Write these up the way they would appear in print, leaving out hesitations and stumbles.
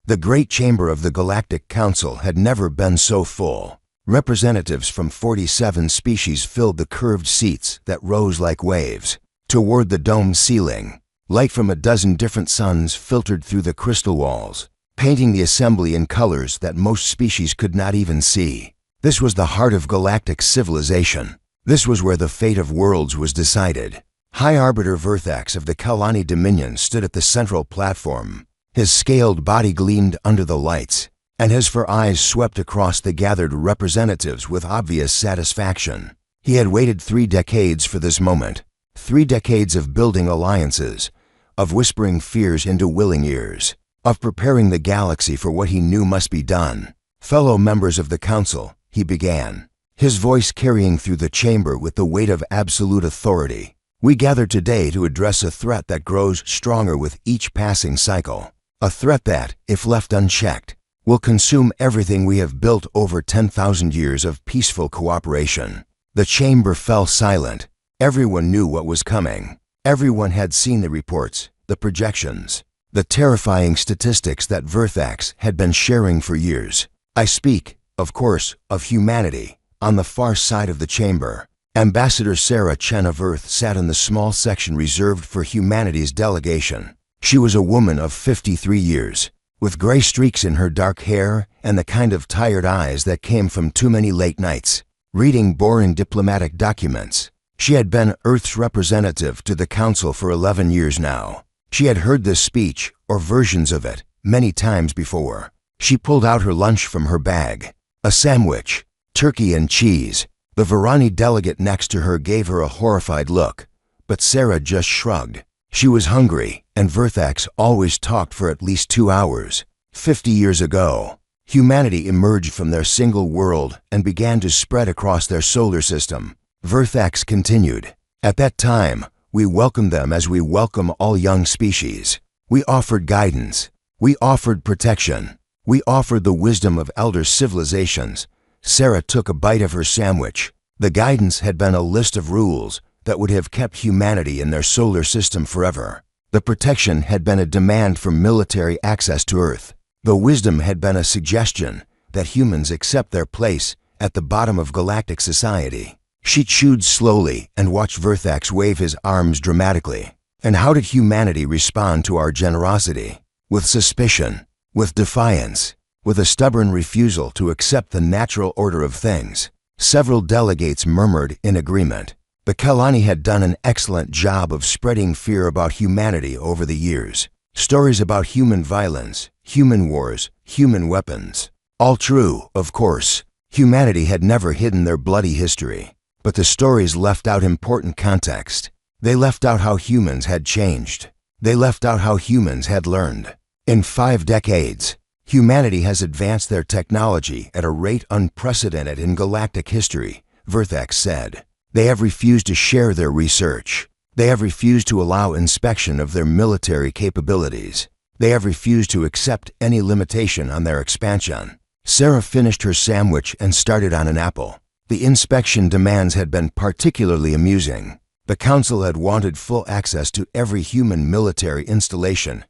The great chamber of the Galactic Council had never been so full. Representatives from 47 species filled the curved seats that rose like waves. Toward the domed ceiling, light from a dozen different suns filtered through the crystal walls, painting the assembly in colors that most species could not even see. This was the heart of galactic civilization. This was where the fate of worlds was decided. High Arbiter Verthax of the Kalani Dominion stood at the central platform. His scaled body gleamed under the lights, and his fur eyes swept across the gathered representatives with obvious satisfaction. He had waited 3 decades for this moment. 3 decades of building alliances, of whispering fears into willing ears, of preparing the galaxy for what he knew must be done. Fellow members of the Council, he began, his voice carrying through the chamber with the weight of absolute authority. We gather today to address a threat that grows stronger with each passing cycle. A threat that, if left unchecked, will consume everything we have built over 10,000 years of peaceful cooperation. The chamber fell silent. Everyone knew what was coming. Everyone had seen the reports, the projections, the terrifying statistics that Verthax had been sharing for years. I speak, of course, of humanity. On the far side of the chamber, Ambassador Sarah Chen of Earth sat in the small section reserved for humanity's delegation. She was a woman of 53 years, with gray streaks in her dark hair and the kind of tired eyes that came from too many late nights, reading boring diplomatic documents. She had been Earth's representative to the Council for 11 years now. She had heard this speech, or versions of it, many times before. She pulled out her lunch from her bag. A sandwich, turkey and cheese. The Varani delegate next to her gave her a horrified look, but Sarah just shrugged. She was hungry, and Verthax always talked for at least 2 hours. 50 years ago, humanity emerged from their single world and began to spread across their solar system. Verthax continued. At that time, we welcomed them as we welcome all young species. We offered guidance. We offered protection. We offered the wisdom of elder civilizations. Sarah took a bite of her sandwich. The guidance had been a list of rules that would have kept humanity in their solar system forever. The protection had been a demand for military access to Earth. The wisdom had been a suggestion that humans accept their place at the bottom of galactic society. She chewed slowly and watched Verthax wave his arms dramatically. And how did humanity respond to our generosity? With suspicion, with defiance, with a stubborn refusal to accept the natural order of things. Several delegates murmured in agreement. The Kalani had done an excellent job of spreading fear about humanity over the years. Stories about human violence, human wars, human weapons. All true, of course. Humanity had never hidden their bloody history. But the stories left out important context. They left out how humans had changed. They left out how humans had learned. In 5 decades, humanity has advanced their technology at a rate unprecedented in galactic history, Verthax said. They have refused to share their research. They have refused to allow inspection of their military capabilities. They have refused to accept any limitation on their expansion. Sarah finished her sandwich and started on an apple. The inspection demands had been particularly amusing. The Council had wanted full access to every human military installation,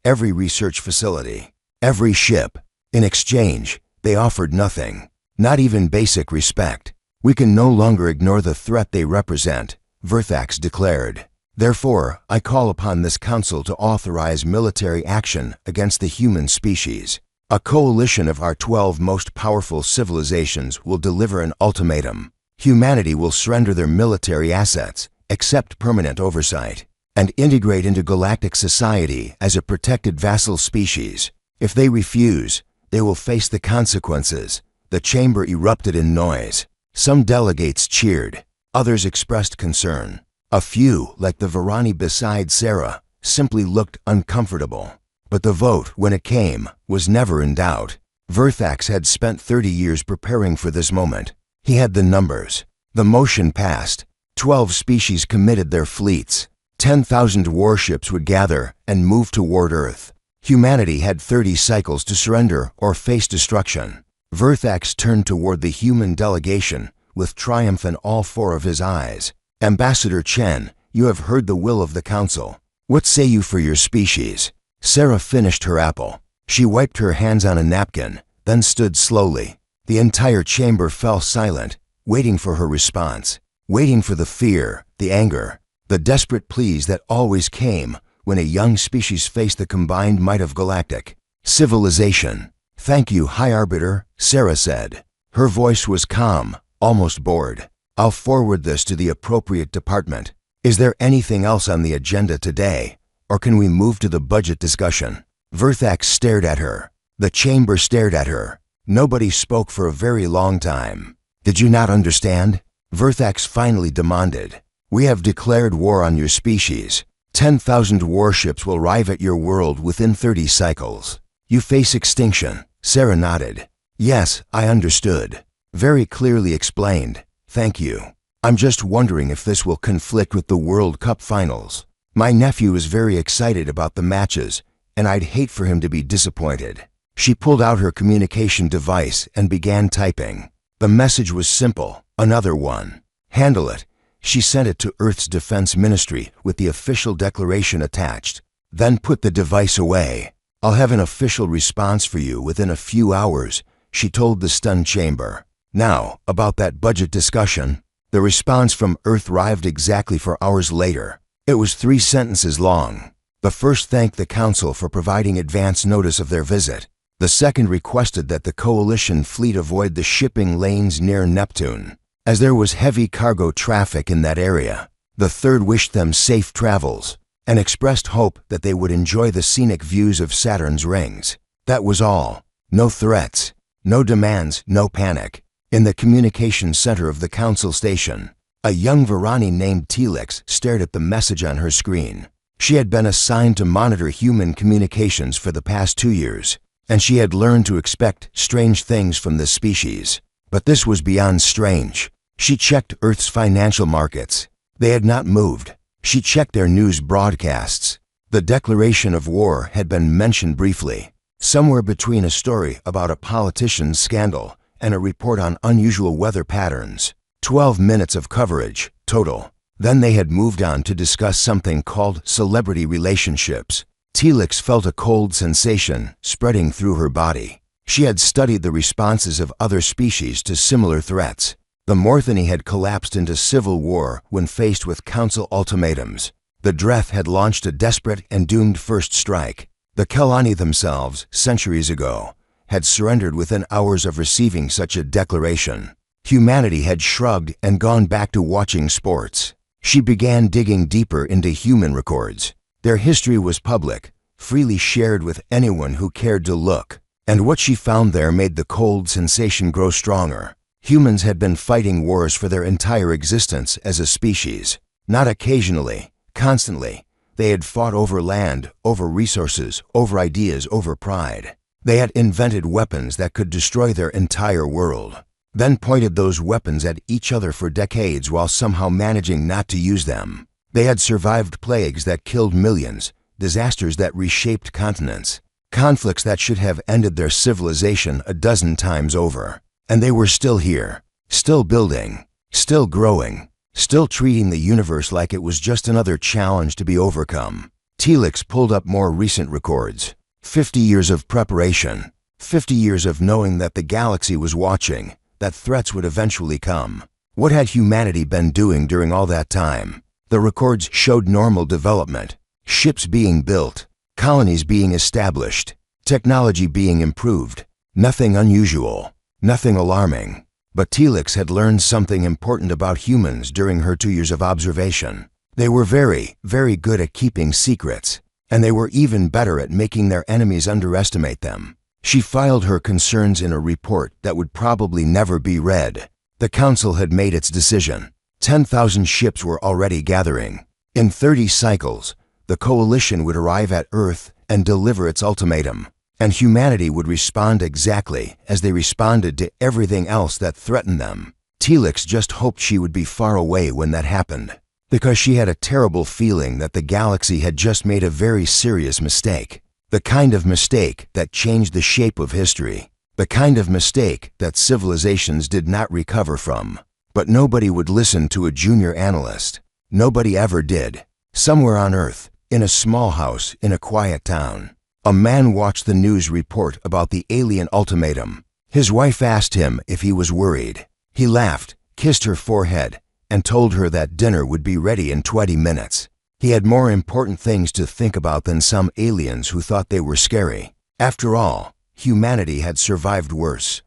every research facility, every ship. In exchange, they offered nothing, not even basic respect. We can no longer ignore the threat they represent, Verthax declared. Therefore, I call upon this Council to authorize military action against the human species. A coalition of our 12 most powerful civilizations will deliver an ultimatum. Humanity will surrender their military assets, accept permanent oversight, and integrate into galactic society as a protected vassal species. If they refuse, they will face the consequences. The chamber erupted in noise. Some delegates cheered. Others expressed concern. A few, like the Varani beside Sarah, simply looked uncomfortable. But the vote, when it came, was never in doubt. Verthax had spent 30 years preparing for this moment. He had the numbers. The motion passed. 12 species committed their fleets. 10,000 warships would gather and move toward Earth. Humanity had 30 cycles to surrender or face destruction. Verthax turned toward the human delegation with triumph in all 4 of his eyes. Ambassador Chen, you have heard the will of the Council. What say you for your species? Sarah finished her apple. She wiped her hands on a napkin, then stood slowly. The entire chamber fell silent, waiting for her response, waiting for the fear, the anger, the desperate pleas that always came when a young species faced the combined might of galactic civilization. "Thank you, High Arbiter," Sarah said. Her voice was calm, almost bored. "I'll forward this to the appropriate department. Is there anything else on the agenda today, or can we move to the budget discussion?" Verthax stared at her. The chamber stared at her. Nobody spoke for a very long time. "Did you not understand?" Verthax finally demanded. "We have declared war on your species. 10,000 warships will arrive at your world within 30 cycles. You face extinction." Sarah nodded. "Yes, I understood. Very clearly explained. Thank you. I'm just wondering if this will conflict with the World Cup finals. My nephew is very excited about the matches, and I'd hate for him to be disappointed." She pulled out her communication device and began typing. The message was simple, another one. "Handle it." She sent it to Earth's Defense Ministry with the official declaration attached. Then put the device away. "I'll have an official response for you within a few hours," she told the stunned chamber. Now, about that budget discussion. The response from Earth arrived exactly 4 hours later. It was 3 sentences long. The first thanked the Council for providing advance notice of their visit. The second requested that the Coalition fleet avoid the shipping lanes near Neptune, as there was heavy cargo traffic in that area. The third wished them safe travels, and expressed hope that they would enjoy the scenic views of Saturn's rings. That was all. No threats, no demands, no panic. In the communication center of the Council station, a young Varani named Telix stared at the message on her screen. She had been assigned to monitor human communications for the past 2 years, and she had learned to expect strange things from this species. But this was beyond strange. She checked Earth's financial markets. They had not moved. She checked their news broadcasts. The declaration of war had been mentioned briefly, somewhere between a story about a politician's scandal and a report on unusual weather patterns. 12 minutes of coverage, total. Then they had moved on to discuss something called celebrity relationships. Telix felt a cold sensation spreading through her body. She had studied the responses of other species to similar threats. The Morthani had collapsed into civil war when faced with Council ultimatums. The Dreth had launched a desperate and doomed first strike. The Kelani themselves, centuries ago, had surrendered within hours of receiving such a declaration. Humanity had shrugged and gone back to watching sports. She began digging deeper into human records. Their history was public, freely shared with anyone who cared to look. And what she found there made the cold sensation grow stronger. Humans had been fighting wars for their entire existence as a species. Not occasionally, constantly. They had fought over land, over resources, over ideas, over pride. They had invented weapons that could destroy their entire world, then pointed those weapons at each other for decades while somehow managing not to use them. They had survived plagues that killed millions, disasters that reshaped continents, conflicts that should have ended their civilization a dozen times over. And they were still here, still building, still growing, still treating the universe like it was just another challenge to be overcome. Telix pulled up more recent records. 50 years of preparation, 50 years of knowing that the galaxy was watching, that threats would eventually come. What had humanity been doing during all that time? The records showed normal development, ships being built, colonies being established, technology being improved. Nothing unusual, nothing alarming. But Telix had learned something important about humans during her 2 years of observation. They were very, very good at keeping secrets, and they were even better at making their enemies underestimate them. She filed her concerns in a report that would probably never be read. The Council had made its decision. 10,000 ships were already gathering. In 30 cycles, the Coalition would arrive at Earth and deliver its ultimatum, and humanity would respond exactly as they responded to everything else that threatened them. Telix just hoped she would be far away when that happened, because she had a terrible feeling that the galaxy had just made a very serious mistake. The kind of mistake that changed the shape of history. The kind of mistake that civilizations did not recover from. But nobody would listen to a junior analyst. Nobody ever did. Somewhere on Earth, in a small house in a quiet town, A man watched the news report about the alien ultimatum. His wife asked him if he was worried. He laughed, kissed her forehead, and told her that dinner would be ready in 20 minutes. He had more important things to think about than some aliens who thought they were scary. After all, humanity had survived worse.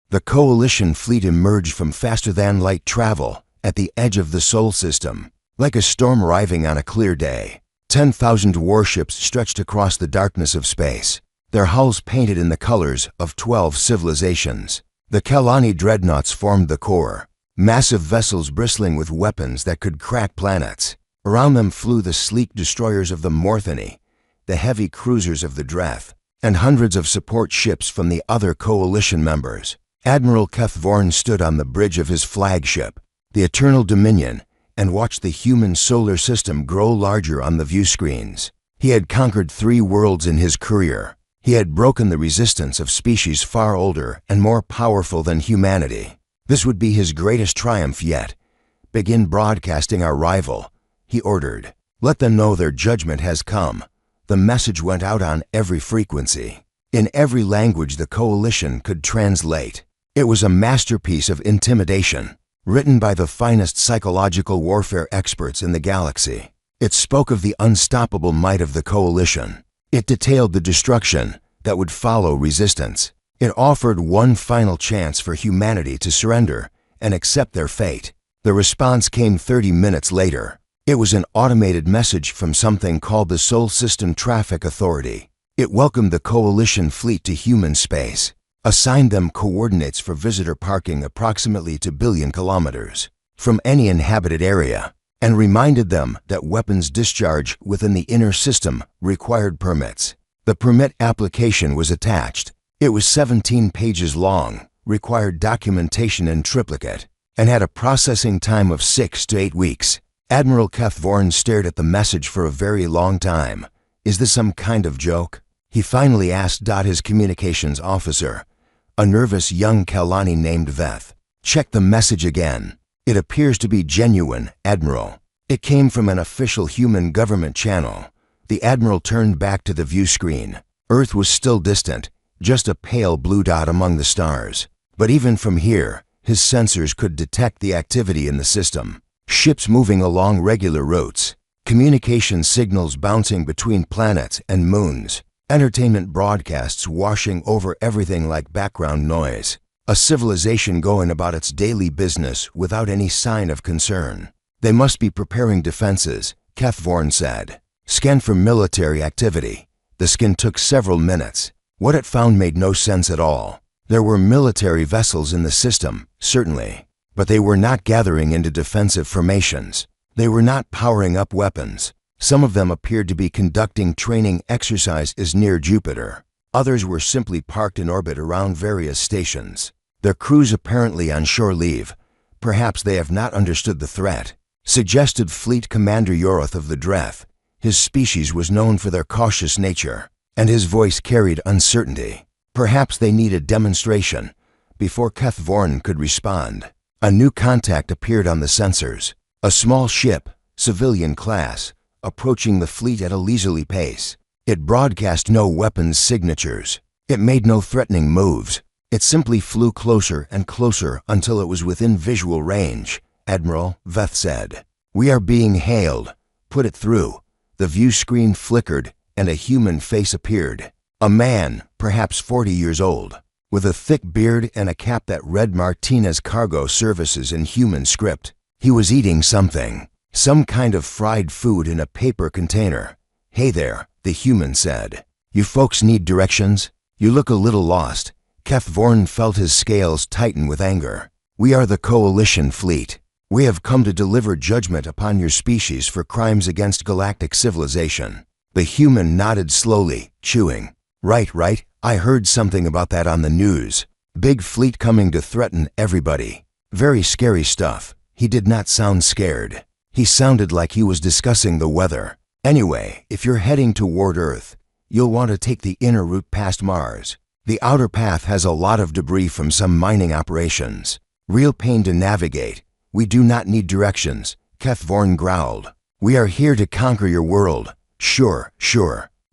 The Coalition fleet emerged from faster-than-light travel at the edge of the Sol system, like a storm arriving on a clear day. 10,000 warships stretched across the darkness of space, their hulls painted in the colors of 12 civilizations. The Kalani dreadnoughts formed the core, massive vessels bristling with weapons that could crack planets. Around them flew the sleek destroyers of the Morthany, the heavy cruisers of the Dreth, and hundreds of support ships from the other Coalition members. Admiral Kethvorn stood on the bridge of his flagship, the Eternal Dominion, and watched the human solar system grow larger on the view screens. He had conquered 3 worlds in his career. He had broken the resistance of species far older and more powerful than humanity. This would be his greatest triumph yet. "Begin broadcasting our rival," he ordered. "Let them know their judgment has come." The message went out on every frequency, in every language the Coalition could translate. It was a masterpiece of intimidation, written by the finest psychological warfare experts in the galaxy. It spoke of the unstoppable might of the Coalition. It detailed the destruction that would follow resistance. It offered one final chance for humanity to surrender and accept their fate. The response came 30 minutes later. It was an automated message from something called the Sol System Traffic Authority. It welcomed the Coalition fleet to human space, assigned them coordinates for visitor parking approximately 2 billion kilometers from any inhabited area, and reminded them that weapons discharge within the inner system required permits. The permit application was attached. It was 17 pages long, required documentation in triplicate, and had a processing time of 6 to 8 weeks. Admiral Kethvorn stared at the message for a very long time. "Is this some kind of joke?" he finally asked his communications officer, a nervous young Kalani named Veth. "Check the message again. It appears to be genuine, Admiral." It came from an official human government channel. The Admiral turned back to the view screen. Earth was still distant, just a pale blue dot among the stars. But even from here, his sensors could detect the activity in the system. Ships moving along regular routes, communication signals bouncing between planets and moons, entertainment broadcasts washing over everything like background noise, a civilization going about its daily business without any sign of concern. "They must be preparing defenses," Kethvorn said. "Scan for military activity." The scan took several minutes. What it found made no sense at all. There were military vessels in the system, certainly, but they were not gathering into defensive formations. They were not powering up weapons. Some of them appeared to be conducting training exercises near Jupiter. Others were simply parked in orbit around various stations, their crews apparently on shore leave. Perhaps they have not understood the threat, suggested Fleet Commander Yoroth of the Dreth. His species was known for their cautious nature, and his voice carried uncertainty. Perhaps they need a demonstration. Before Kethvorn could respond, a new contact appeared on the sensors. A small ship, civilian class, approaching the fleet at a leisurely pace. It broadcast no weapons signatures. It made no threatening moves. It simply flew closer and closer until it was within visual range. "Admiral," Veth said, "we are being hailed. Put it through." The view screen flickered and a human face appeared. A man, perhaps 40 years old, with a thick beard and a cap that read Martinez Cargo Services in human script. He was eating something, some kind of fried food in a paper container. "Hey there," the human said. "You folks need directions? You look a little lost." Kethvorn felt his scales tighten with anger. "We are the Coalition fleet. We have come to deliver judgment upon your species for crimes against galactic civilization." The human nodded slowly, chewing. Right, I heard something about that on the news. Big fleet coming to threaten everybody. Very scary stuff." He did not sound scared. He sounded like he was discussing the weather. "Anyway, if you're heading toward Earth, you'll want to take the inner route past Mars. The outer path has a lot of debris from some mining operations. Real pain to navigate. We do not need directions," Kethvorn growled. "We are here to conquer your world. Sure.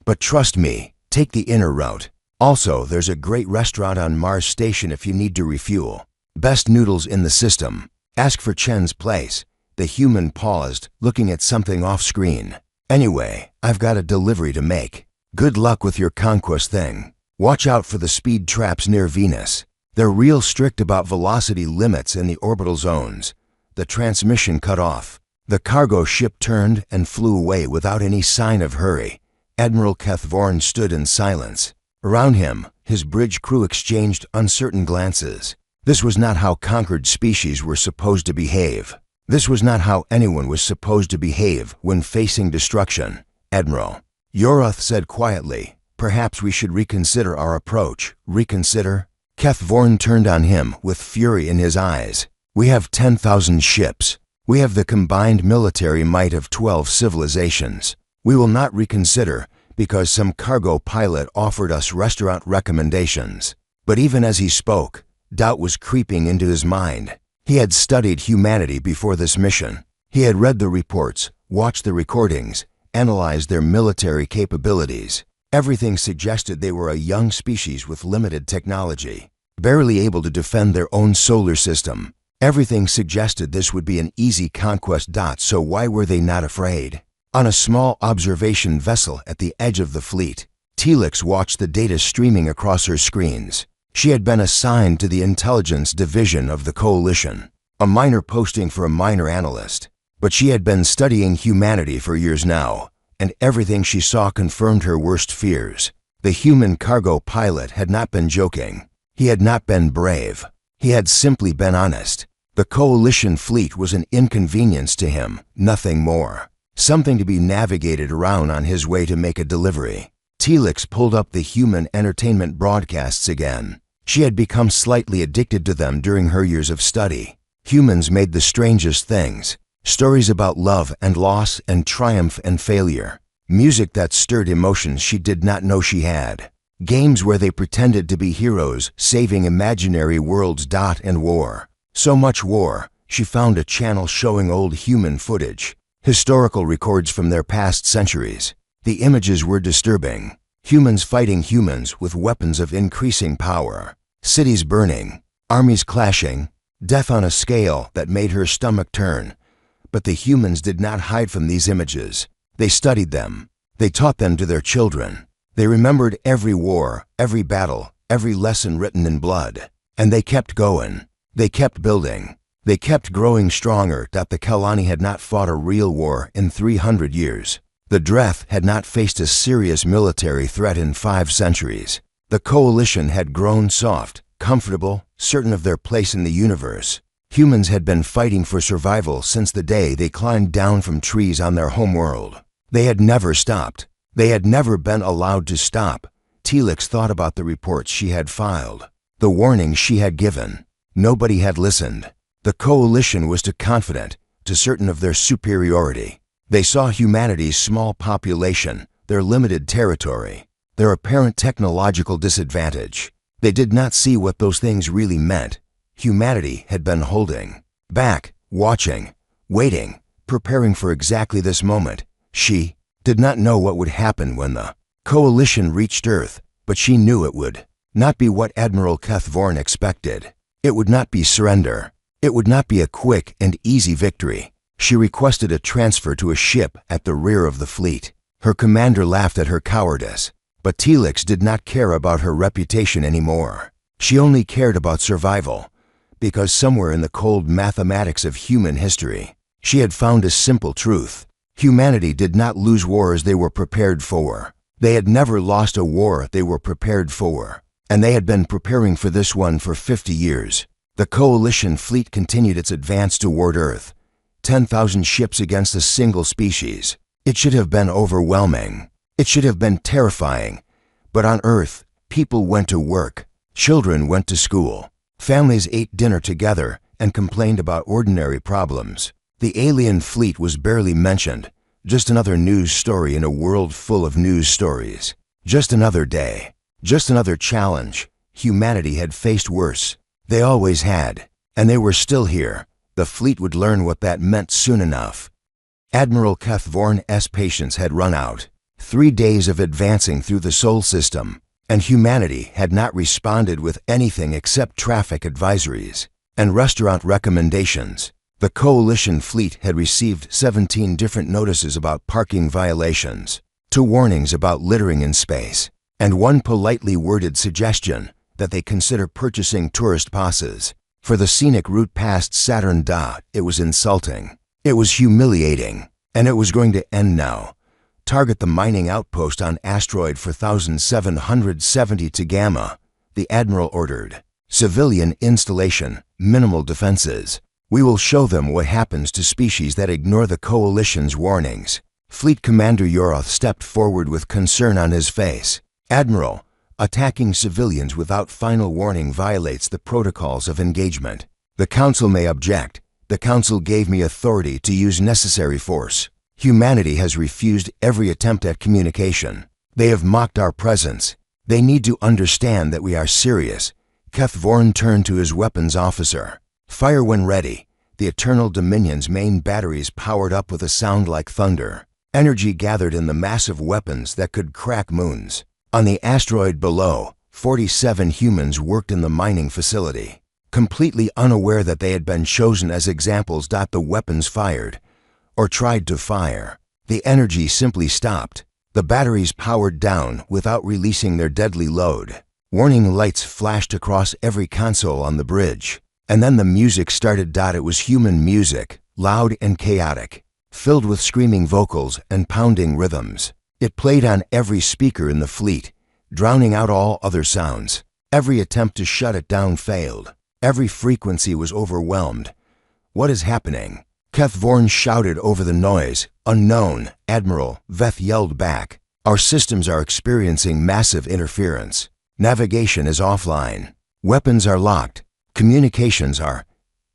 But trust me, Take the inner route. Also, there's a great restaurant on Mars Station if you need to refuel. Best noodles in the system. Ask for Chen's place. The human paused, looking at something off-screen. Anyway, I've got a delivery to make. Good luck with your conquest thing. Watch out for the speed traps near Venus. They're real strict about velocity limits in the orbital zones. The transmission cut off. The cargo ship turned and flew away without any sign of hurry. Admiral Kethvorn stood in silence. Around him, his bridge crew exchanged uncertain glances. This was not how conquered species were supposed to behave. This was not how anyone was supposed to behave when facing destruction. Admiral Yoroth said quietly, "Perhaps we should reconsider our approach." Reconsider? Kethvorn turned on him with fury in his eyes. "We have 10,000 ships. We have the combined military might of 12 civilizations. We will not reconsider because some cargo pilot offered us restaurant recommendations." But even as he spoke, doubt was creeping into his mind. He had studied humanity before this mission. He had read the reports, watched the recordings, analyzed their military capabilities. Everything suggested they were a young species with limited technology, barely able to defend their own solar system. Everything suggested this would be an easy conquest. So why were they not afraid? On a small observation vessel at the edge of the fleet, Telix watched the data streaming across her screens. She had been assigned to the intelligence division of the coalition, a minor posting for a minor analyst. But she had been studying humanity for years now, and everything she saw confirmed her worst fears. The human cargo pilot had not been joking. He had not been brave. He had simply been honest. The coalition fleet was an inconvenience to him, nothing more. Something to be navigated around on his way to make a delivery. Telix pulled up the human entertainment broadcasts again. She had become slightly addicted to them during her years of study. Humans made the strangest things. Stories about love and loss and triumph and failure. Music that stirred emotions she did not know she had. Games where they pretended to be heroes, saving imaginary worlds. And war. So much war, she found a channel showing old human footage. Historical records from their past centuries. The images were disturbing. Humans fighting humans with weapons of increasing power. Cities burning. Armies clashing. Death on a scale that made her stomach turn. But the humans did not hide from these images. They studied them. They taught them to their children. They remembered every war, every battle, every lesson written in blood. And they kept going. They kept building. They kept growing stronger. The Kalani had not fought a real war in 300 years. The Dreth had not faced a serious military threat in 5 centuries. The coalition had grown soft, comfortable, certain of their place in the universe. Humans had been fighting for survival since the day they climbed down from trees on their homeworld. They had never stopped. They had never been allowed to stop. Telix thought about the reports she had filed, the warnings she had given. Nobody had listened. The coalition was too confident, too certain of their superiority. They saw humanity's small population, their limited territory, their apparent technological disadvantage. They did not see what those things really meant. Humanity had been holding back, watching, waiting, preparing for exactly this moment. She did not know what would happen when the coalition reached Earth, but she knew it would not be what Admiral Kethvorn expected. It would not be surrender. It would not be a quick and easy victory. She requested a transfer to a ship at the rear of the fleet. Her commander laughed at her cowardice, but Telix did not care about her reputation anymore. She only cared about survival, because somewhere in the cold mathematics of human history, she had found a simple truth. Humanity did not lose wars they were prepared for. They had never lost a war they were prepared for, and they had been preparing for this one for 50 years. The coalition fleet continued its advance toward Earth. 10,000 ships against a single species. It should have been overwhelming. It should have been terrifying. But on Earth, people went to work. Children went to school. Families ate dinner together and complained about ordinary problems. The alien fleet was barely mentioned. Just another news story in a world full of news stories. Just another day. Just another challenge. Humanity had faced worse. They always had. And they were still here. The fleet would learn what that meant soon enough. Admiral Kethvorn's patience had run out. 3 days of advancing through the Sol system, and humanity had not responded with anything except traffic advisories and restaurant recommendations. The Coalition fleet had received 17 different notices about parking violations, 2 warnings about littering in space, and 1 politely worded suggestion that they consider purchasing tourist passes for the scenic route past Saturn. It was insulting. It was humiliating, and it was going to end now. Target the mining outpost on asteroid 4770 to Gamma, the Admiral ordered. Civilian installation, minimal defenses. We will show them what happens to species that ignore the Coalition's warnings. Fleet Commander Yoroth stepped forward with concern on his face. Admiral, attacking civilians without final warning violates the protocols of engagement. The Council may object. The Council gave me authority to use necessary force. Humanity has refused every attempt at communication. They have mocked our presence. They need to understand that we are serious. Keth Vorn turned to his weapons officer. Fire when ready. The Eternal Dominion's main batteries powered up with a sound like thunder. Energy gathered in the massive weapons that could crack moons. On the asteroid below, 47 humans worked in the mining facility, completely unaware that they had been chosen as examples. The weapons fired, or tried to fire. The energy simply stopped. The batteries powered down without releasing their deadly load. Warning lights flashed across every console on the bridge. And then the music started. It was human music, loud and chaotic, filled with screaming vocals and pounding rhythms. It played on every speaker in the fleet, drowning out all other sounds. Every attempt to shut it down failed. Every frequency was overwhelmed. What is happening? Keth Vorn shouted over the noise. Unknown, Admiral, Veth yelled back. Our systems are experiencing massive interference. Navigation is offline. Weapons are locked. Communications are...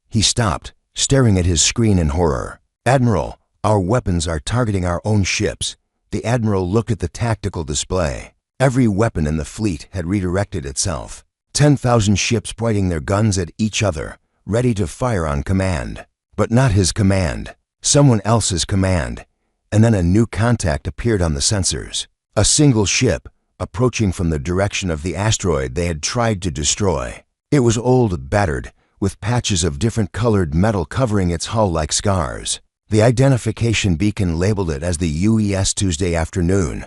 He stopped, staring at his screen in horror. Admiral, our weapons are targeting our own ships. The Admiral looked at the tactical display. Every weapon in the fleet had redirected itself. 10,000 ships pointing their guns at each other, ready to fire on command. But not his command. Someone else's command. And then a new contact appeared on the sensors. A single ship, approaching from the direction of the asteroid they had tried to destroy. It was old, battered, with patches of different colored metal covering its hull like scars. The identification beacon labeled it as the UES Tuesday afternoon.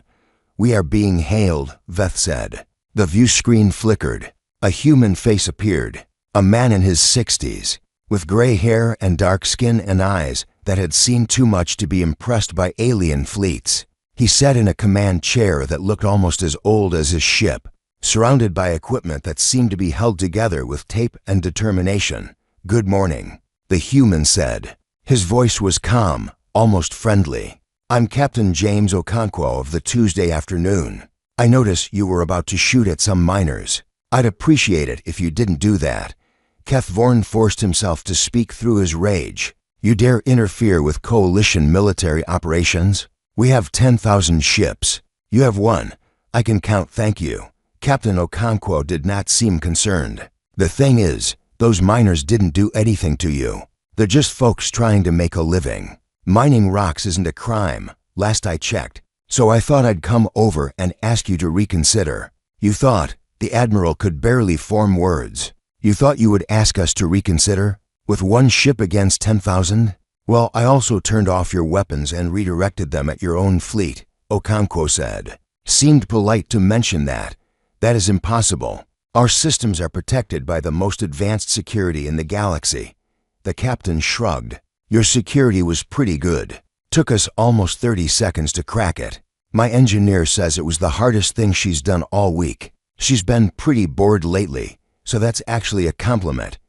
We are being hailed, Veth said. The view screen flickered. A human face appeared. A man in his 60s, with gray hair and dark skin and eyes that had seen too much to be impressed by alien fleets. He sat in a command chair that looked almost as old as his ship, surrounded by equipment that seemed to be held together with tape and determination. Good morning, the human said. His voice was calm, almost friendly. I'm Captain James Okonkwo of the Tuesday afternoon. I notice you were about to shoot at some miners. I'd appreciate it if you didn't do that. Keth Vorn forced himself to speak through his rage. You dare interfere with Coalition military operations? We have 10,000 ships. You have 1. I can count, thank you. Captain Okonkwo did not seem concerned. The thing is, those miners didn't do anything to you. They're just folks trying to make a living. Mining rocks isn't a crime, last I checked, so I thought I'd come over and ask you to reconsider. You thought, the Admiral could barely form words. You thought you would ask us to reconsider? With 1 ship against 10,000? Well, I also turned off your weapons and redirected them at your own fleet, Okonkwo said. Seemed polite to mention that. That is impossible. Our systems are protected by the most advanced security in the galaxy. The captain shrugged. Your security was pretty good. Took us almost 30 seconds to crack it. My engineer says it was the hardest thing she's done all week. She's been pretty bored lately, so that's actually a compliment.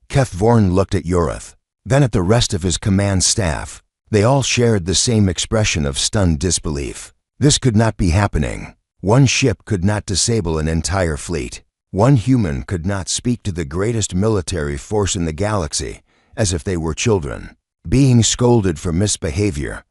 Keth Vorn looked at Yoroth, then at the rest of his command staff. They all shared the same expression of stunned disbelief. This could not be happening. 1 ship could not disable an entire fleet. 1 human could not speak to the greatest military force in the galaxy as if they were children. Being scolded for misbehavior.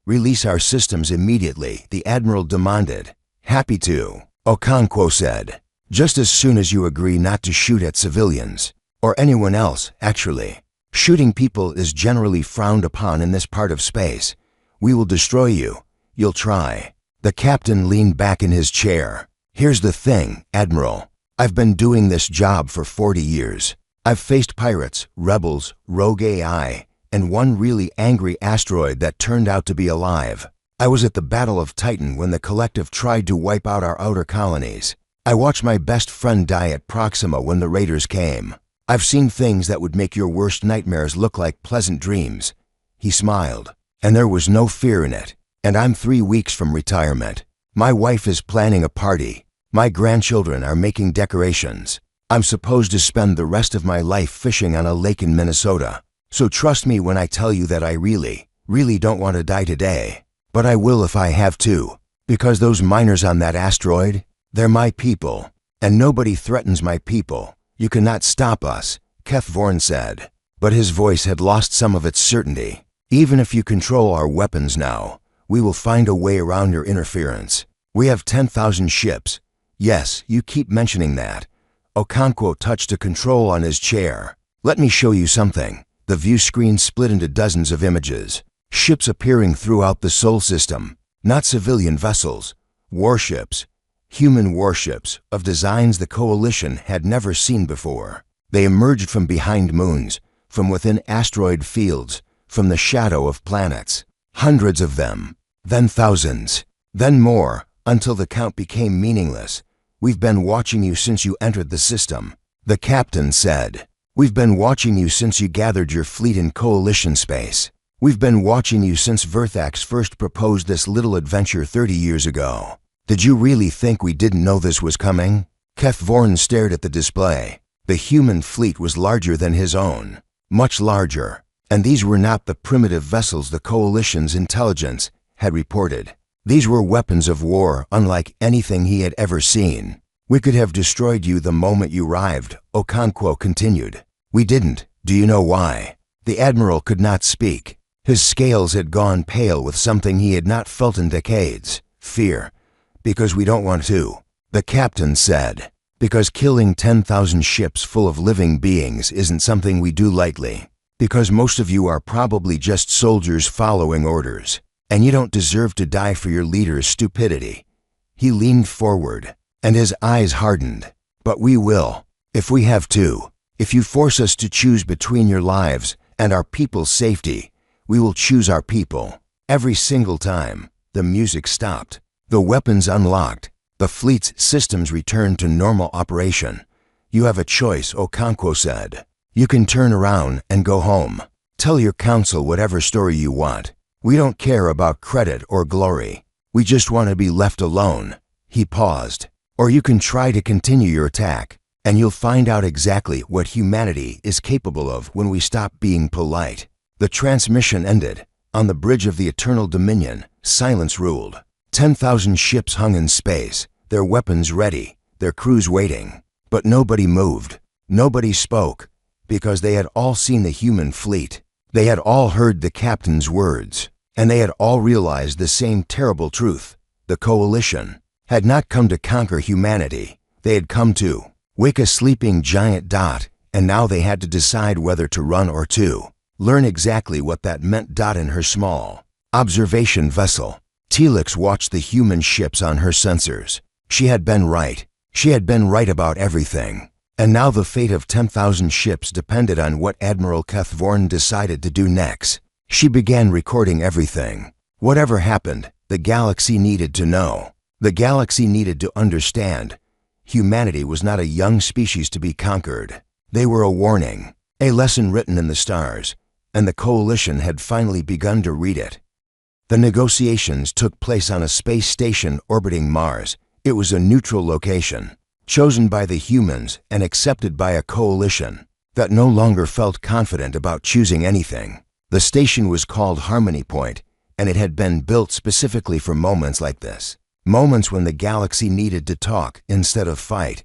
Release our systems immediately, the Admiral demanded. Happy to, Okonkwo said. Just as soon as you agree not to shoot at civilians. Or anyone else, actually. Shooting people is generally frowned upon in this part of space. We will destroy you. You'll try. The captain leaned back in his chair. "Here's the thing, Admiral. I've been doing this job for 40 years. I've faced pirates, rebels, rogue AI, and one really angry asteroid that turned out to be alive. I was at the Battle of Titan when the Collective tried to wipe out our outer colonies. I watched my best friend die at Proxima when the Raiders came. I've seen things that would make your worst nightmares look like pleasant dreams." He smiled. "And there was no fear in it. And I'm 3 weeks from retirement. My wife is planning a party. My grandchildren are making decorations. I'm supposed to spend the rest of my life fishing on a lake in Minnesota. So trust me when I tell you that I really don't want to die today. But I will if I have to. Because those miners on that asteroid, they're my people. And nobody threatens my people. You cannot stop us," Keth Vorn said. But his voice had lost some of its certainty. "Even if you control our weapons now, we will find a way around your interference. We have 10,000 ships. Yes, you keep mentioning that." Okonkwo touched a control on his chair. "Let me show you something." The view screen split into dozens of images. Ships appearing throughout the Sol system. Not civilian vessels. Warships. Human warships of designs the Coalition had never seen before. They emerged from behind moons, from within asteroid fields, from the shadow of planets. Hundreds of them. Then thousands. Then more, until the count became meaningless. "We've been watching you since you entered the system," the captain said. "We've been watching you since you gathered your fleet in Coalition space. We've been watching you since Verthax first proposed this little adventure 30 years ago. Did you really think we didn't know this was coming?" Keth Vorn stared at the display. The human fleet was larger than his own. Much larger. And these were not the primitive vessels the Coalition's intelligence had reported. These were weapons of war unlike anything he had ever seen. "We could have destroyed you the moment you arrived," Okonkwo continued. "We didn't. Do you know why?" The Admiral could not speak. His scales had gone pale with something he had not felt in decades. "Fear. Because we don't want to," the captain said. "Because killing 10,000 ships full of living beings isn't something we do lightly. Because most of you are probably just soldiers following orders. And you don't deserve to die for your leader's stupidity." He leaned forward, and his eyes hardened. "But we will, if we have to. If you force us to choose between your lives and our people's safety, we will choose our people." Every single time, the music stopped. The weapons unlocked. The fleet's systems returned to normal operation. "You have a choice," Okonkwo said. "You can turn around and go home. Tell your council whatever story you want. We don't care about credit or glory. We just want to be left alone." He paused. "Or you can try to continue your attack, and you'll find out exactly what humanity is capable of when we stop being polite." The transmission ended. On the bridge of the Eternal Dominion, silence ruled. 10,000 ships hung in space, their weapons ready, their crews waiting. But nobody moved. Nobody spoke, because they had all seen the human fleet. They had all heard the captain's words, and they had all realized the same terrible truth. The Coalition had not come to conquer humanity. They had come to wake a sleeping giant dot, and now they had to decide whether to run or to learn exactly what that meant. Dot in her small observation vessel. Telix watched the human ships on her sensors. She had been right. She had been right about everything. And now the fate of 10,000 ships depended on what Admiral Keth Vorn decided to do next. She began recording everything. Whatever happened, the galaxy needed to know. The galaxy needed to understand. Humanity was not a young species to be conquered. They were a warning, a lesson written in the stars, and the Coalition had finally begun to read it. The negotiations took place on a space station orbiting Mars. It was a neutral location, chosen by the humans and accepted by a coalition that no longer felt confident about choosing anything. The station was called Harmony Point, and it had been built specifically for moments like this. Moments when the galaxy needed to talk instead of fight.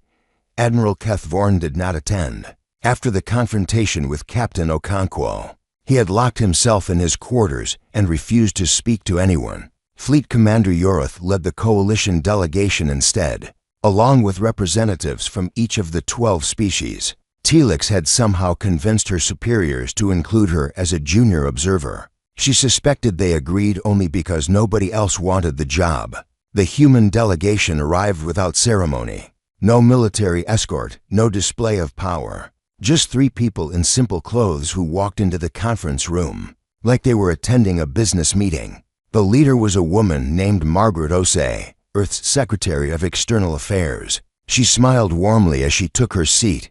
Admiral Keth Vorn did not attend. After the confrontation with Captain Okonkwo, he had locked himself in his quarters and refused to speak to anyone. Fleet Commander Yorith led the Coalition delegation instead, along with representatives from each of the 12 species. Telix had somehow convinced her superiors to include her as a junior observer. She suspected they agreed only because nobody else wanted the job. The human delegation arrived without ceremony. No military escort, no display of power. Just 3 people in simple clothes who walked into the conference room, like they were attending a business meeting. The leader was a woman named Margaret Osei, Earth's Secretary of External Affairs. She smiled warmly as she took her seat.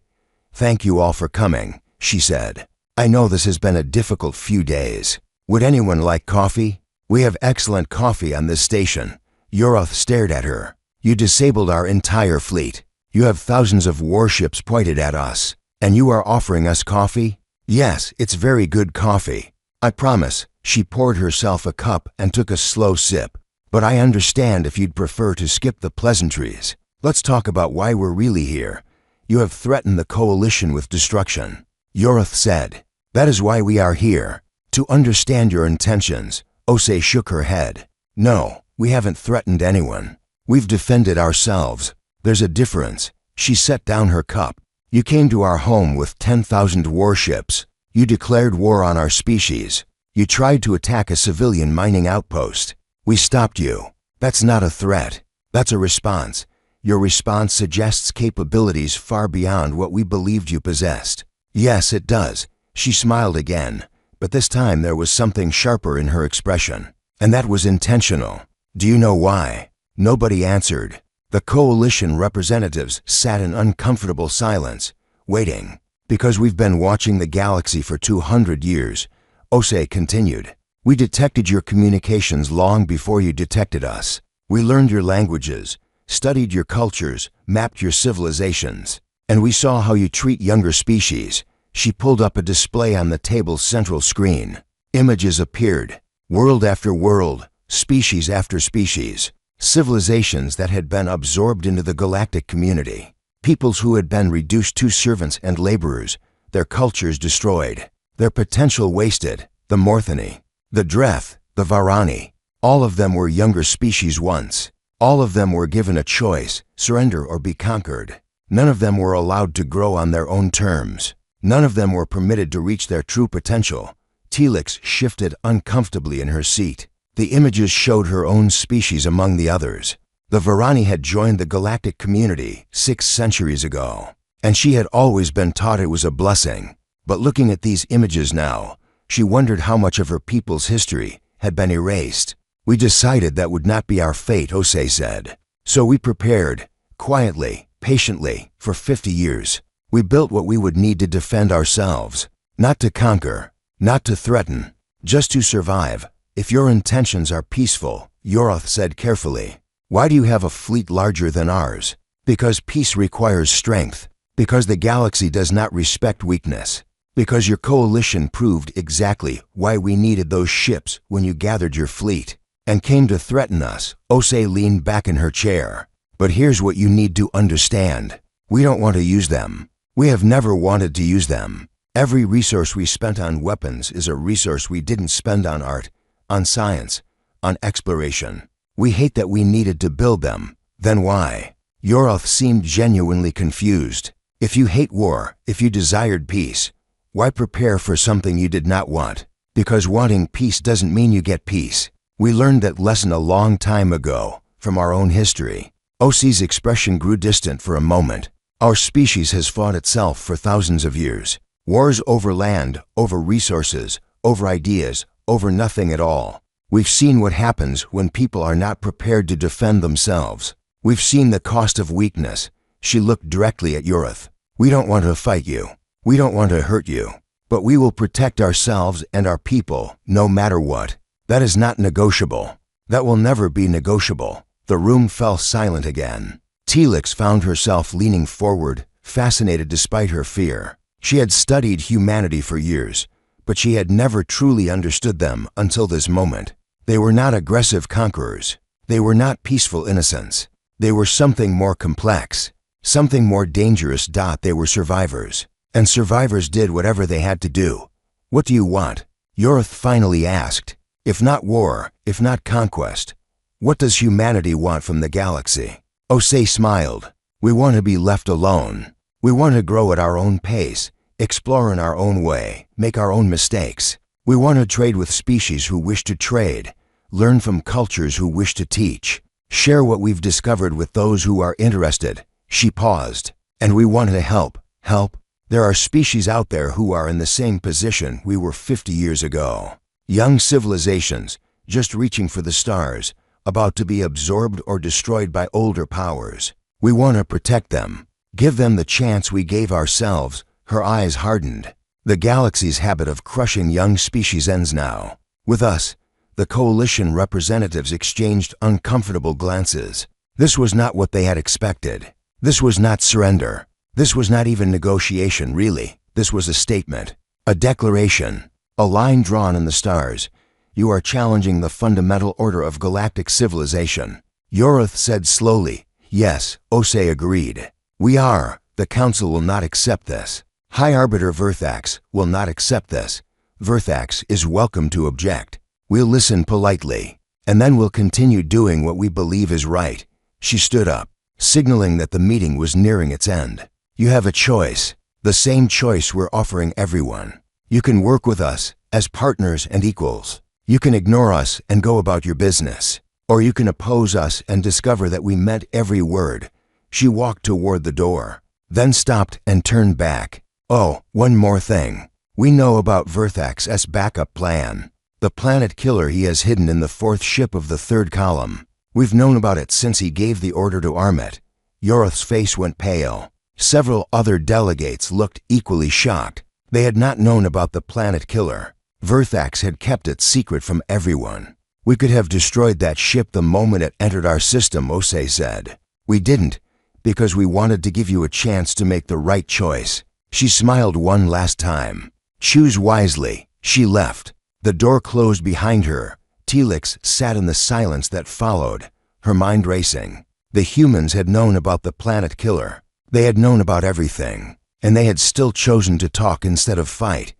"Thank you all for coming," she said. "I know this has been a difficult few days. Would anyone like coffee? We have excellent coffee on this station." Yoroth stared at her. "You disabled our entire fleet. You have thousands of warships pointed at us. And you are offering us coffee?" "Yes, it's very good coffee. I promise." She poured herself a cup and took a slow sip. "But I understand if you'd prefer to skip the pleasantries. Let's talk about why we're really here. You have threatened the coalition with destruction." Yoroth said, "That is why we are here. To understand your intentions." Osei shook her head. "No, we haven't threatened anyone. We've defended ourselves. There's a difference." She set down her cup. "You came to our home with 10,000 warships. You declared war on our species. You tried to attack a civilian mining outpost. We stopped you. That's not a threat. That's a response. Your response suggests capabilities far beyond what we believed you possessed." "Yes, it does." She smiled again, but this time there was something sharper in her expression. "And that was intentional. Do you know why?" Nobody answered. The coalition representatives sat in uncomfortable silence, waiting. "Because we've been watching the galaxy for 200 years, Osei continued. "We detected your communications long before you detected us. We learned your languages, studied your cultures, mapped your civilizations, and we saw how you treat younger species." She pulled up a display on the table's central screen. Images appeared, world after world, species after species, civilizations that had been absorbed into the galactic community, peoples who had been reduced to servants and laborers, their cultures destroyed, their potential wasted. The Morthani, the Dreth, the Varani, all of them were younger species once. All of them were given a choice, surrender or be conquered. None of them were allowed to grow on their own terms. None of them were permitted to reach their true potential. Telix shifted uncomfortably in her seat. The images showed her own species among the others. The Varani had joined the galactic community 6 centuries ago, and she had always been taught it was a blessing. But looking at these images now, she wondered how much of her people's history had been erased. "We decided that would not be our fate," Osei said. "So we prepared, quietly, patiently, for 50 years. We built what we would need to defend ourselves, not to conquer, not to threaten, just to survive. If your intentions are peaceful," Yoroth said carefully, "why do you have a fleet larger than ours?" "Because peace requires strength. Because the galaxy does not respect weakness. Because your coalition proved exactly why we needed those ships when you gathered your fleet and came to threaten us." Osei leaned back in her chair. "But here's what you need to understand. We don't want to use them. We have never wanted to use them. Every resource we spent on weapons is a resource we didn't spend on art, on science, on exploration. We hate that we needed to build them. Then why?" Yoroth seemed genuinely confused. "If you hate war, if you desired peace, why prepare for something you did not want? Because wanting peace doesn't mean you get peace. We learned that lesson a long time ago, from our own history." Osei's expression grew distant for a moment. "Our species has fought itself for thousands of years. Wars over land, over resources, over ideas, over nothing at all. We've seen what happens when people are not prepared to defend themselves. We've seen the cost of weakness." She looked directly at Yoroth. "We don't want to fight you. We don't want to hurt you. But we will protect ourselves and our people, no matter what. That is not negotiable. That will never be negotiable." The room fell silent again. Telix found herself leaning forward, fascinated despite her fear. She had studied humanity for years, but she had never truly understood them until this moment. They were not aggressive conquerors. They were not peaceful innocents. They were something more complex, something more dangerous. They were survivors. And survivors did whatever they had to do. "What do you want?" Yoroth finally asked. "If not war, if not conquest, what does humanity want from the galaxy?" Osei smiled. "We want to be left alone. We want to grow at our own pace, explore in our own way, make our own mistakes. We want to trade with species who wish to trade, learn from cultures who wish to teach. Share what we've discovered with those who are interested." She paused. "And we want to help. Help? There are species out there who are in the same position we were 50 years ago. Young civilizations, just reaching for the stars, about to be absorbed or destroyed by older powers. We want to protect them. Give them the chance we gave ourselves." Her eyes hardened. "The galaxy's habit of crushing young species ends now. With us." The coalition representatives exchanged uncomfortable glances. This was not what they had expected. This was not surrender. This was not even negotiation, really. This was a statement. A declaration. A line drawn in the stars. "You are challenging the fundamental order of galactic civilization." Yorith said slowly. "Yes," Osei agreed. "We are. The Council will not accept this. High Arbiter Verthax will not accept this. Verthax is welcome to object. We'll listen politely, and then we'll continue doing what we believe is right." She stood up, signaling that the meeting was nearing its end. "You have a choice, the same choice we're offering everyone. You can work with us as partners and equals. You can ignore us and go about your business. Or you can oppose us and discover that we meant every word." She walked toward the door, then stopped and turned back. "Oh, one more thing. We know about Verthax's backup plan. The planet killer he has hidden in the fourth ship of the third column. We've known about it since he gave the order to arm it." Yorith's face went pale. Several other delegates looked equally shocked. They had not known about the planet killer. Verthax had kept it secret from everyone. "We could have destroyed that ship the moment it entered our system," Osei said. "We didn't, because we wanted to give you a chance to make the right choice." She smiled one last time. "Choose wisely." She left. The door closed behind her. Telix sat in the silence that followed, her mind racing. The humans had known about the planet killer. They had known about everything, and they had still chosen to talk instead of fight.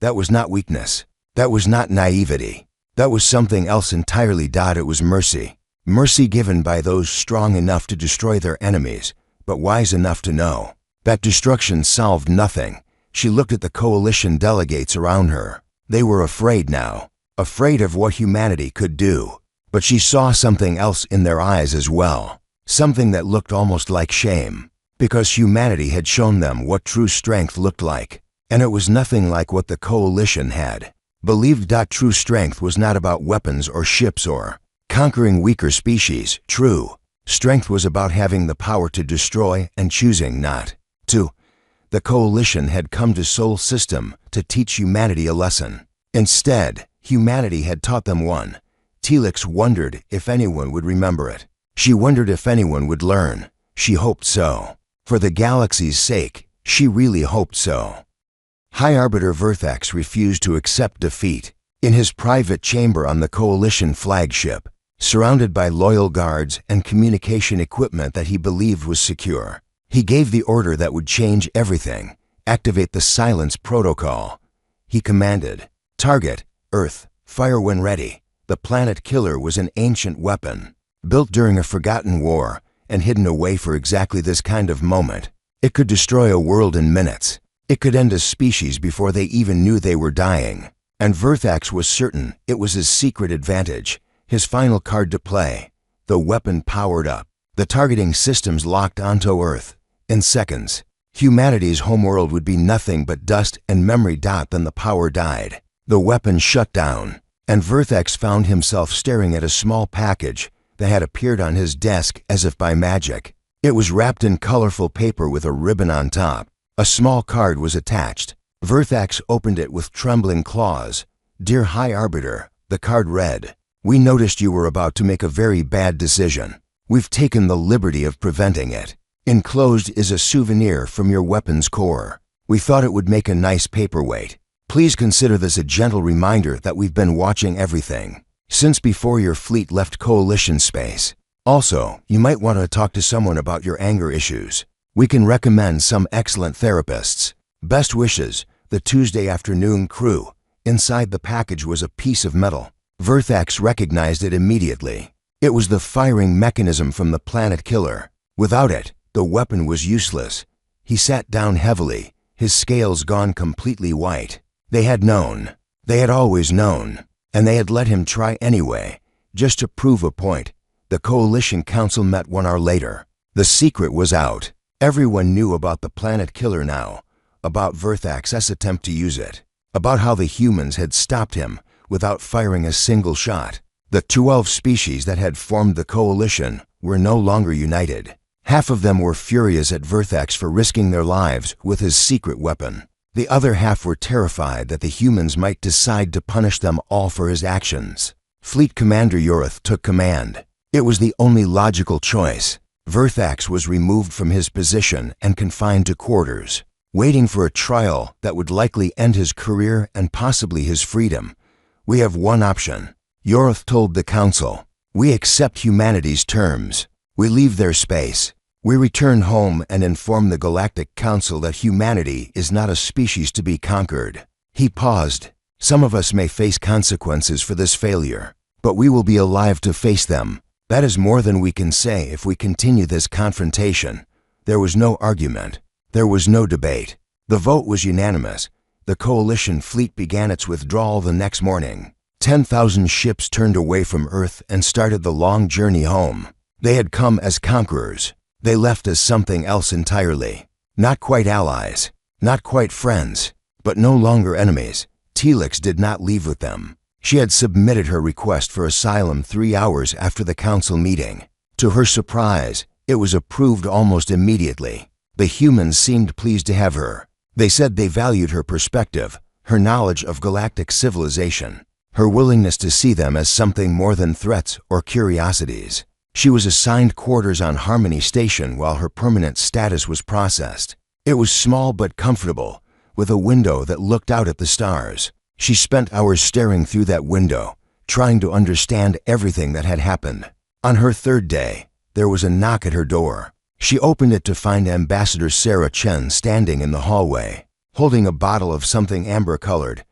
That was not weakness. That was not naivety. That was something else entirely. It was mercy. Mercy given by those strong enough to destroy their enemies, but wise enough to know that destruction solved nothing. She looked at the coalition delegates around her. They were afraid now, afraid of what humanity could do. But she saw something else in their eyes as well, something that looked almost like shame, because humanity had shown them what true strength looked like, and it was nothing like what the coalition had believed. True strength was not about weapons or ships or conquering weaker species. True strength was about having the power to destroy and choosing not to. The coalition had come to Sol System to teach humanity a lesson. Instead, humanity had taught them one. Telix wondered if anyone would remember it. She wondered if anyone would learn. She hoped so. For the galaxy's sake, she really hoped so. High Arbiter Verthax refused to accept defeat. In his private chamber on the coalition flagship, surrounded by loyal guards and communication equipment that he believed was secure, he gave the order that would change everything. Activate the silence protocol. He commanded. Target, Earth, fire when ready. The planet killer was an ancient weapon, built during a forgotten war and hidden away for exactly this kind of moment. It could destroy a world in minutes. It could end a species before they even knew they were dying. And Verthax was certain it was his secret advantage, his final card to play. The weapon powered up. The targeting systems locked onto Earth. In seconds, humanity's homeworld would be nothing but dust and memory. Then the power died. The weapon shut down, and Verthax found himself staring at a small package that had appeared on his desk as if by magic. It was wrapped in colorful paper with a ribbon on top. A small card was attached. Verthax opened it with trembling claws. Dear High Arbiter, the card read, "We noticed you were about to make a very bad decision. We've taken the liberty of preventing it. Enclosed is a souvenir from your weapons core. We thought it would make a nice paperweight. Please consider this a gentle reminder that we've been watching everything since before your fleet left Coalition space. Also, you might want to talk to someone about your anger issues. We can recommend some excellent therapists. Best wishes, the Tuesday afternoon crew." Inside the package was a piece of metal. Verthax recognized it immediately. It was the firing mechanism from the planet killer. Without it, the weapon was useless. He sat down heavily, his scales gone completely white. They had known. They had always known. And they had let him try anyway, just to prove a point. The Coalition Council met 1 hour later. The secret was out. Everyone knew about the planet killer now, about Verthax's attempt to use it, about how the humans had stopped him without firing a single shot. The 12 species that had formed the coalition were no longer united. Half of them were furious at Verthax for risking their lives with his secret weapon. The other half were terrified that the humans might decide to punish them all for his actions. Fleet Commander Yorith took command. It was the only logical choice. Verthax was removed from his position and confined to quarters, waiting for a trial that would likely end his career and possibly his freedom. We have one option, Yorith told the council. We accept humanity's terms. We leave their space. We return home and inform the Galactic Council that humanity is not a species to be conquered. He paused. Some of us may face consequences for this failure, but we will be alive to face them. That is more than we can say if we continue this confrontation. There was no argument. There was no debate. The vote was unanimous. The coalition fleet began its withdrawal the next morning. 10,000 ships turned away from Earth and started the long journey home. They had come as conquerors. They left as something else entirely. Not quite allies, not quite friends, but no longer enemies. Telix did not leave with them. She had submitted her request for asylum 3 hours after the council meeting. To her surprise, it was approved almost immediately. The humans seemed pleased to have her. They said they valued her perspective, her knowledge of galactic civilization, her willingness to see them as something more than threats or curiosities. She was assigned quarters on Harmony Station while her permanent status was processed. It was small but comfortable, with a window that looked out at the stars. She spent hours staring through that window, trying to understand everything that had happened. On her 3rd day, there was a knock at her door. She opened it to find Ambassador Sarah Chen standing in the hallway, holding a bottle of something amber-colored.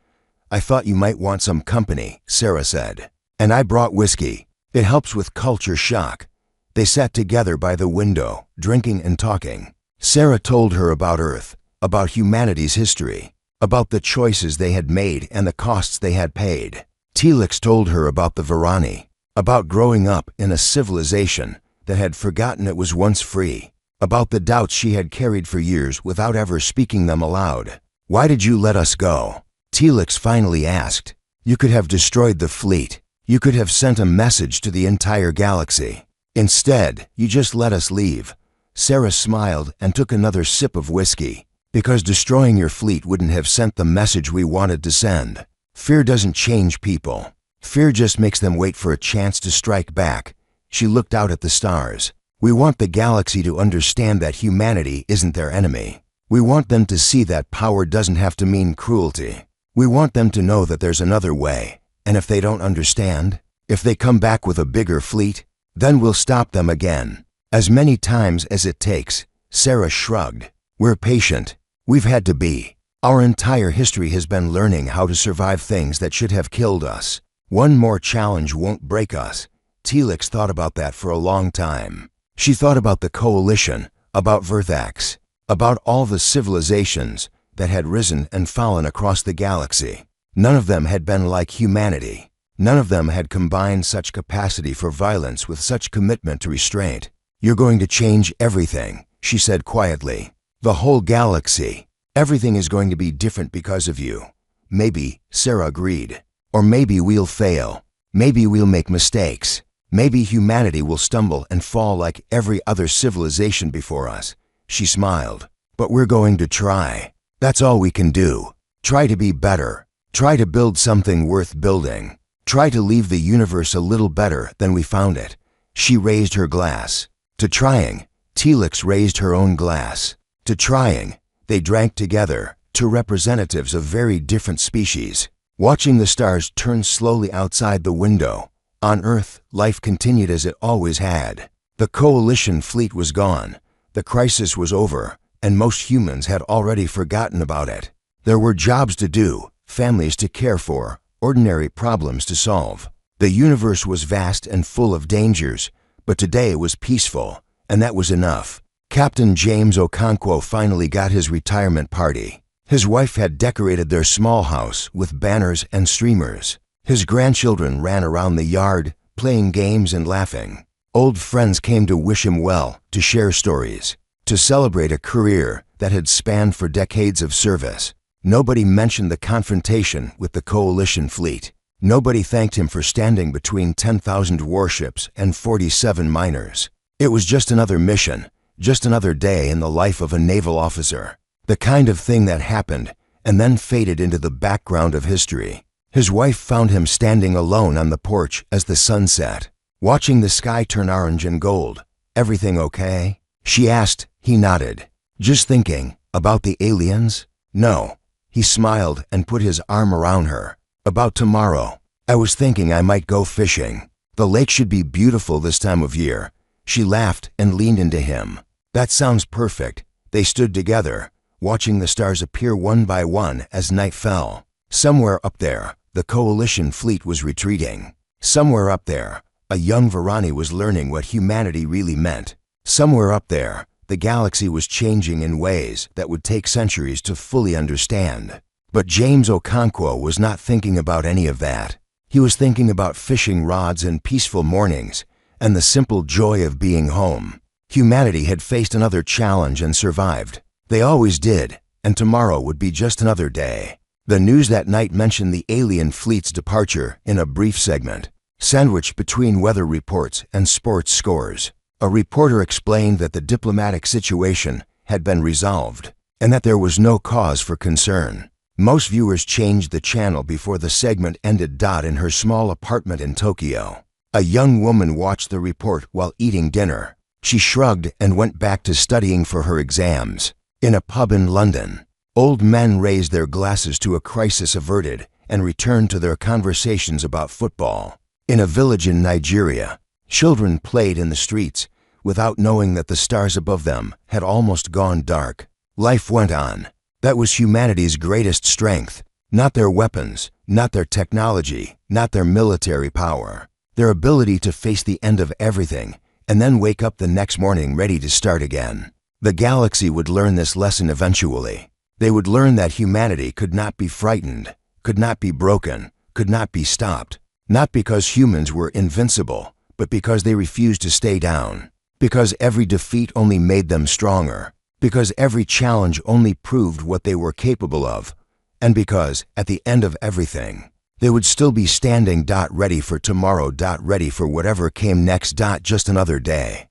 "I thought you might want some company," Sarah said. "And I brought whiskey. It helps with culture shock." They sat together by the window, drinking and talking. Sarah told her about Earth, about humanity's history, about the choices they had made and the costs they had paid. Telix told her about the Varani, about growing up in a civilization that had forgotten it was once free, about the doubts she had carried for years without ever speaking them aloud. "Why did you let us go?" Telix finally asked. "You could have destroyed the fleet. You could have sent a message to the entire galaxy. Instead, you just let us leave." Sarah smiled and took another sip of whiskey. "Because destroying your fleet wouldn't have sent the message we wanted to send. Fear doesn't change people. Fear just makes them wait for a chance to strike back." She looked out at the stars. "We want the galaxy to understand that humanity isn't their enemy. We want them to see that power doesn't have to mean cruelty. We want them to know that there's another way. And if they don't understand, if they come back with a bigger fleet, then we'll stop them again. As many times as it takes." Sarah shrugged. "We're patient. We've had to be. Our entire history has been learning how to survive things that should have killed us. One more challenge won't break us." Telix thought about that for a long time. She thought about the coalition, about Verthax, about all the civilizations that had risen and fallen across the galaxy. None of them had been like humanity. None of them had combined such capacity for violence with such commitment to restraint. "You're going to change everything," she said quietly. "The whole galaxy. Everything is going to be different because of you." "Maybe," Sarah agreed. "Or maybe we'll fail. Maybe we'll make mistakes. Maybe humanity will stumble and fall like every other civilization before us." She smiled. "But we're going to try. That's all we can do. Try to be better. Try to build something worth building. Try to leave the universe a little better than we found it." She raised her glass. To trying, Telix raised her own glass. To trying, they drank together, two representatives of very different species, watching the stars turn slowly outside the window. On Earth, life continued as it always had. The coalition fleet was gone. The crisis was over, and most humans had already forgotten about it. There were jobs to do, families to care for, ordinary problems to solve. The universe was vast and full of dangers, but today it was peaceful, and that was enough. Captain James Okonkwo finally got his retirement party. His wife had decorated their small house with banners and streamers. His grandchildren ran around the yard, playing games and laughing. Old friends came to wish him well, to share stories, to celebrate a career that had spanned for decades of service. Nobody mentioned the confrontation with the coalition fleet. Nobody thanked him for standing between 10,000 warships and 47 miners. It was just another mission, just another day in the life of a naval officer. The kind of thing that happened and then faded into the background of history. His wife found him standing alone on the porch as the sun set, watching the sky turn orange and gold. "Everything okay?" she asked. He nodded. "Just thinking about the aliens?" "No." He smiled and put his arm around her. "About tomorrow. I was thinking I might go fishing. The lake should be beautiful this time of year." She laughed and leaned into him. "That sounds perfect." They stood together, watching the stars appear one by one as night fell. Somewhere up there, the coalition fleet was retreating. Somewhere up there, a young Varani was learning what humanity really meant. Somewhere up there, the galaxy was changing in ways that would take centuries to fully understand. But James Okonkwo was not thinking about any of that. He was thinking about fishing rods and peaceful mornings, and the simple joy of being home. Humanity had faced another challenge and survived. They always did, and tomorrow would be just another day. The news that night mentioned the alien fleet's departure in a brief segment, sandwiched between weather reports and sports scores. A reporter explained that the diplomatic situation had been resolved and that there was no cause for concern. Most viewers changed the channel before the segment ended. In her small apartment in Tokyo, a young woman watched the report while eating dinner. She shrugged and went back to studying for her exams. In a pub in London, old men raised their glasses to a crisis averted and returned to their conversations about football. In a village in Nigeria, children played in the streets without knowing that the stars above them had almost gone dark. Life went on. That was humanity's greatest strength. Not their weapons, not their technology, not their military power. Their ability to face the end of everything and then wake up the next morning ready to start again. The galaxy would learn this lesson eventually. They would learn that humanity could not be frightened, could not be broken, could not be stopped. Not because humans were invincible, but because they refused to stay down. Because every defeat only made them stronger. Because every challenge only proved what they were capable of. And because, at the end of everything, they would still be standing ready for tomorrow ready for whatever came next just another day.